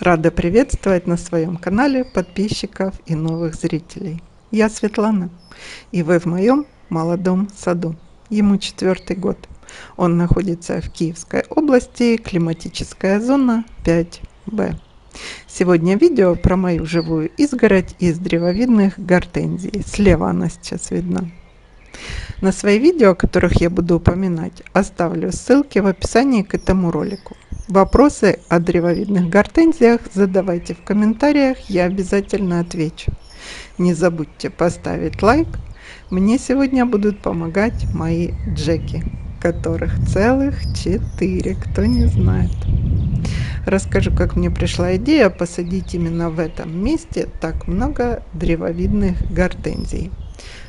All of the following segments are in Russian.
Рада приветствовать на своем канале подписчиков и новых зрителей. Я Светлана, и вы в моем молодом саду. Ему 4-й год. Он находится в Киевской области, климатическая зона 5Б. Сегодня видео про мою живую изгородь из древовидных гортензий. Слева она сейчас видна. На свои видео, о которых я буду упоминать, оставлю ссылки в описании к этому ролику. Вопросы о древовидных гортензиях задавайте в комментариях, я обязательно отвечу. Не забудьте поставить лайк. Мне сегодня будут помогать мои Джеки, которых целых 4, кто не знает. Расскажу, как мне пришла идея посадить именно в этом месте так много древовидных гортензий.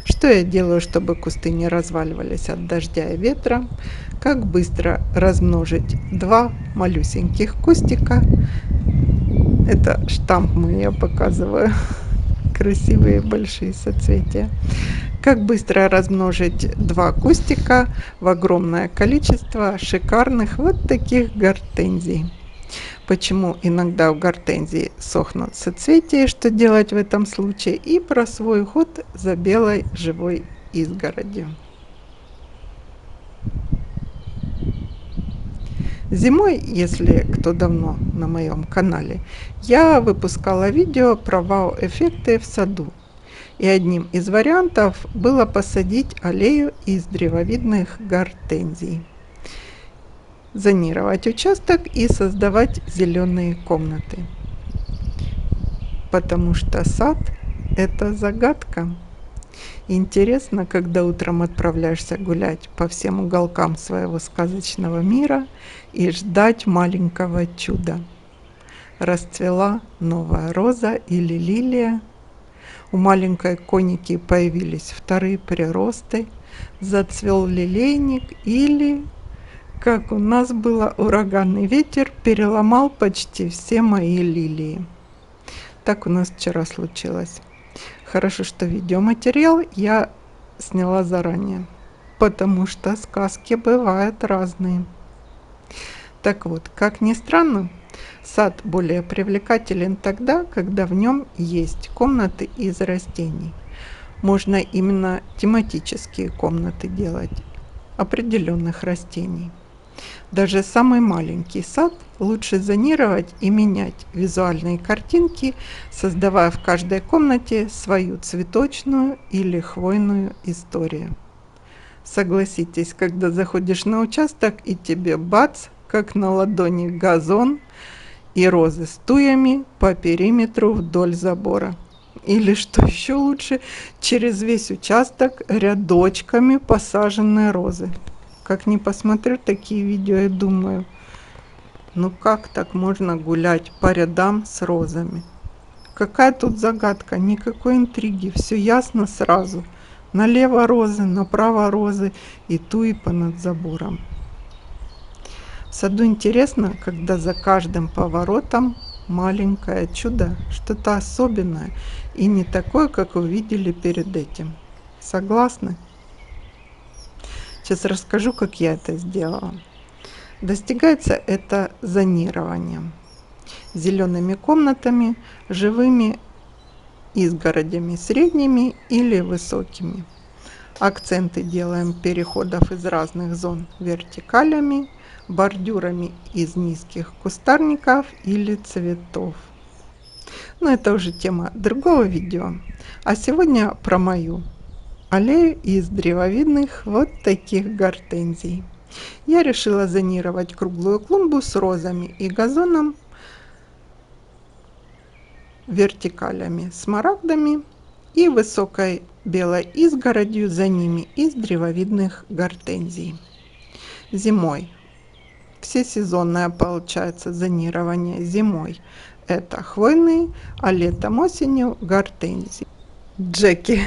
Что я делаю, чтобы кусты не разваливались от дождя и ветра? Как быстро размножить 2 малюсеньких кустика? Это штамп я показываю. Красивые большие соцветия. Как быстро размножить 2 кустика в огромное количество шикарных вот таких гортензий. Почему иногда у гортензий сохнут соцветия, что делать в этом случае, и про свой уход за белой живой изгородью. Зимой, если кто давно на моем канале, я выпускала видео про вау-эффекты в саду. И одним из вариантов было посадить аллею из древовидных гортензий. Зонировать участок и создавать зеленые комнаты. Потому что сад – это загадка. Интересно, когда утром отправляешься гулять по всем уголкам своего сказочного мира и ждать маленького чуда. Расцвела новая роза или лилия. У маленькой коники появились вторые приросты. Зацвел лилейник или... Как у нас было, ураганный ветер переломал почти все мои лилии. Так у нас вчера случилось. Хорошо, что видеоматериал я сняла заранее, потому что сказки бывают разные. Так вот, как ни странно, сад более привлекателен тогда, когда в нем есть комнаты из растений. Можно именно тематические комнаты делать определенных растений. Даже самый маленький сад лучше зонировать и менять визуальные картинки, создавая в каждой комнате свою цветочную или хвойную историю. Согласитесь, когда заходишь на участок и тебе бац, как на ладони газон и розы с туями по периметру вдоль забора. Или, что еще лучше, через весь участок рядочками посаженные розы. Как ни посмотрю такие видео и думаю, ну как так можно гулять по рядам с розами? Какая тут загадка, никакой интриги, все ясно сразу. Налево розы, направо розы и туи понад забором. В саду интересно, когда за каждым поворотом маленькое чудо, что-то особенное и не такое, как увидели перед этим. Согласны? Сейчас расскажу, как я это сделала. Достигается это зонированием, зелеными комнатами, живыми изгородями, средними или высокими. Акценты делаем переходов из разных зон вертикалями, бордюрами из низких кустарников или цветов. Но это уже тема другого видео. А сегодня про мою аллею из древовидных вот таких гортензий. Я решила зонировать круглую клумбу с розами и газоном, вертикалями, смарагдами и высокой белой изгородью за ними из древовидных гортензий. Зимой всесезонное получается зонирование. Зимой это хвойные, а летом осенью гортензии. Джеки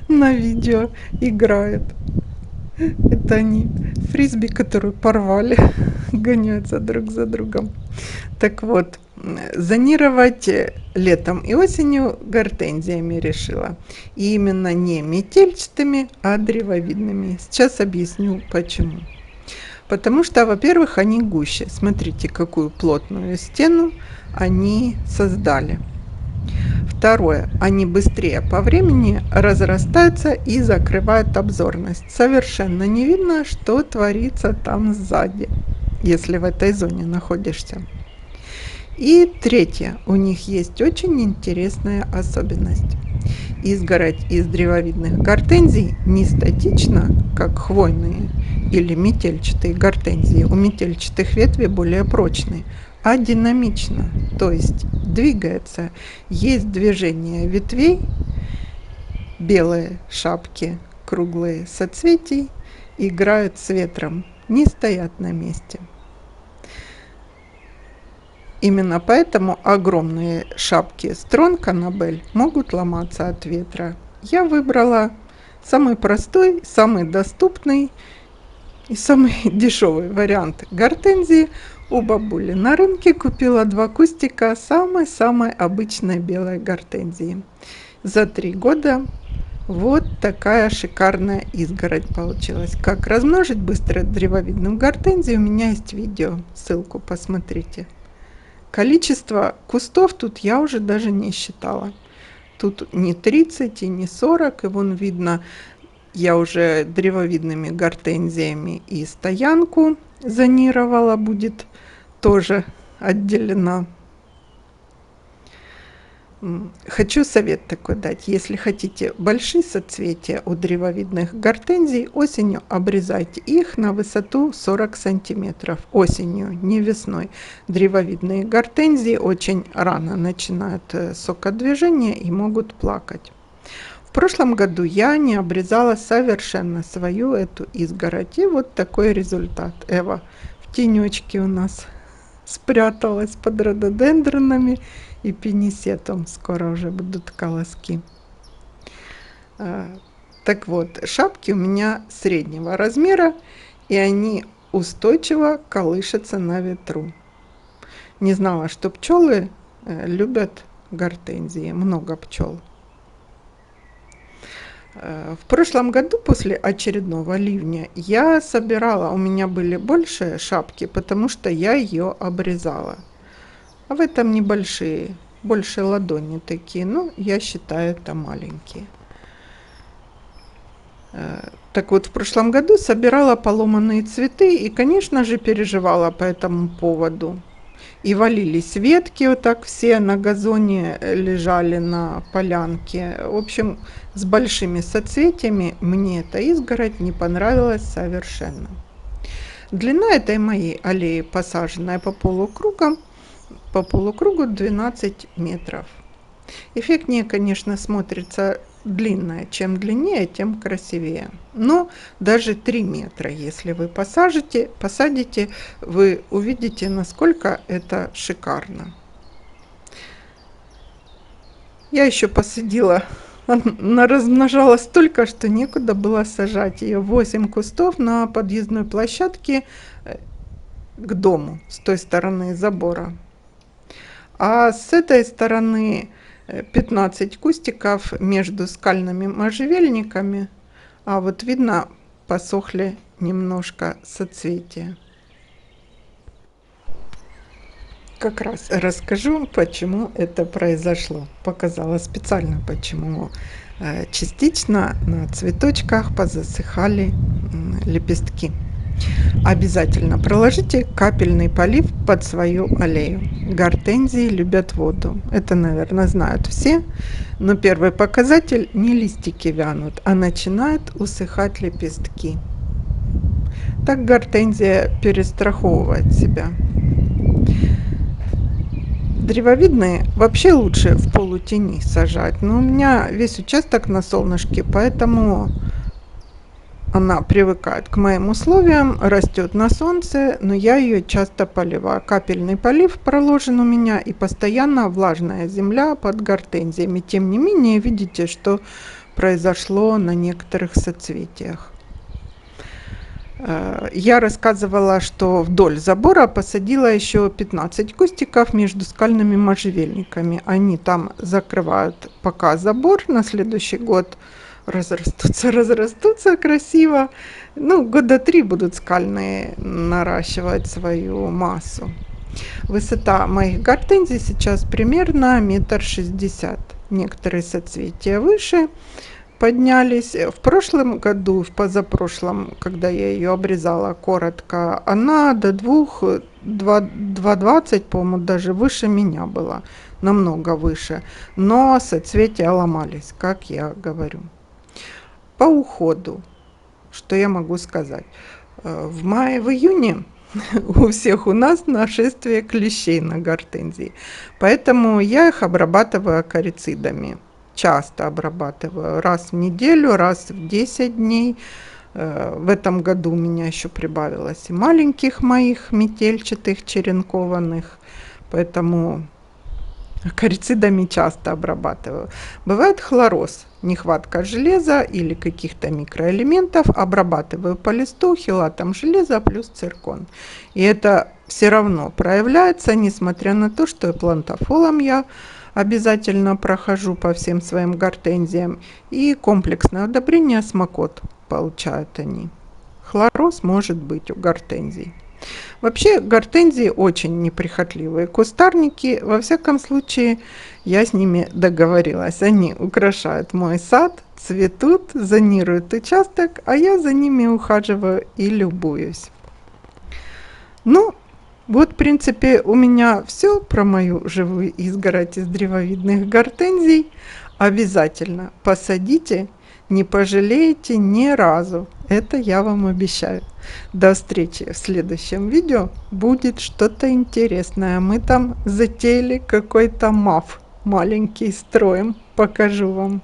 на видео играют. Это они фрисби, которую порвали, гоняются друг за другом. Так вот, зонировать летом и осенью гортензиями решила. И именно не метельчатыми, а древовидными. Сейчас объясню почему. Потому что, во-первых, они гуще. Смотрите, какую плотную стену они создали. Второе. Они быстрее по времени разрастаются и закрывают обзорность. Совершенно не видно, что творится там сзади, если в этой зоне находишься. И третье. У них есть очень интересная особенность. Изгородь из древовидных гортензий не статична, как хвойные или метельчатые гортензии. У метельчатых ветви более прочные, а динамично, то есть двигается. Есть движение ветвей, белые шапки, круглые соцветий, играют с ветром, не стоят на месте. Именно поэтому огромные шапки стронг-аннабель могут ломаться от ветра. Я выбрала самый простой, самый доступный и самый дешевый вариант гортензии. У бабули на рынке купила 2 кустика самой-самой обычной белой гортензии. За 3 года вот такая шикарная изгородь получилась. Как размножить быстро древовидную гортензию, у меня есть видео, ссылку посмотрите. Количество кустов тут я уже даже не считала. Тут не 30 и не 40, и вон видно, я уже древовидными гортензиями и стоянку зонировала, будет тоже отделена. Хочу совет такой дать. Если хотите большие соцветия у древовидных гортензий, осенью обрезайте их на высоту 40 сантиметров. Осенью, не весной. Древовидные гортензии очень рано начинают сокодвижение и могут плакать. В прошлом году я не обрезала совершенно свою эту изгородь. И вот такой результат. Эва в тенечке у нас спряталась под рододендронами и пинисетом. Скоро уже будут колоски. Так вот, шапки у меня среднего размера, и они устойчиво колышутся на ветру. Не знала, что пчелы любят гортензии, много пчел. В прошлом году после очередного ливня я собирала, у меня были большие шапки, потому что я ее обрезала. А в этом небольшие, больше ладони такие, но я считаю это маленькие. Так вот, в прошлом году собирала поломанные цветы и, конечно же, переживала по этому поводу. И валились ветки, вот так все на газоне лежали на полянке. В общем, с большими соцветиями мне эта изгородь не понравилась совершенно. Длина этой моей аллеи, посаженная по полукругу 12 метров. Эффектнее, конечно, смотрится длинная. Чем длиннее, тем красивее. Но даже 3 метра, если вы посадите, вы увидите, насколько это шикарно. Я еще посадила, она размножалась столько, что некуда было сажать ее. 8 кустов на подъездной площадке к дому, с той стороны забора. А с этой стороны 15 кустиков между скальными можжевельниками. А вот видно, посохли немножко соцветия. Как раз расскажу, почему это произошло. Показала специально, почему частично на цветочках позасыхали лепестки. Обязательно проложите капельный полив под свою аллею. Гортензии любят воду. Это, наверное, знают все. Но первый показатель: не листики вянут, а начинают усыхать лепестки. Так гортензия перестраховывает себя. Древовидные вообще лучше в полутени сажать. Но у меня весь участок на солнышке, поэтому она привыкает к моим условиям, растет на солнце, но я ее часто поливаю. Капельный полив проложен у меня и постоянно влажная земля под гортензиями. Тем не менее, видите, что произошло на некоторых соцветиях. Я рассказывала, что вдоль забора посадила еще 15 кустиков между скальными можжевельниками. Они там закрывают пока забор, на следующий год разрастутся красиво. Ну, года 3 будут скальные наращивать свою массу. Высота моих гортензий сейчас примерно 1,60 м. Некоторые соцветия выше поднялись. В прошлом году, в позапрошлом, когда я ее обрезала коротко, она до 2,20, по-моему, даже выше меня была, намного выше. Но соцветия ломались, как я говорю. По уходу, что я могу сказать? В мае, в июне у всех у нас нашествие клещей на гортензии, поэтому я их обрабатываю акарицидами. Часто обрабатываю, раз в неделю, раз в 10 дней. В этом году у меня еще прибавилось и маленьких моих метельчатых черенкованных, поэтому акарицидами часто обрабатываю. Бывает хлороз, нехватка железа или каких-то микроэлементов, обрабатываю по листу хелатом железа плюс циркон. И это все равно проявляется, несмотря на то, что и плантофолом я обязательно прохожу по всем своим гортензиям, и комплексное удобрение смокот получают они. Хлороз может быть у гортензий. Вообще гортензии очень неприхотливые кустарники. Во всяком случае, я с ними договорилась. Они украшают мой сад, цветут, зонируют участок, а я за ними ухаживаю и любуюсь. Ну, вот, в принципе, у меня все про мою живую изгородь из древовидных гортензий. Обязательно посадите, не пожалеете ни разу. Это я вам обещаю. До встречи в следующем видео. Будет что-то интересное. Мы там затеяли какой-то маф маленький строим. Покажу вам.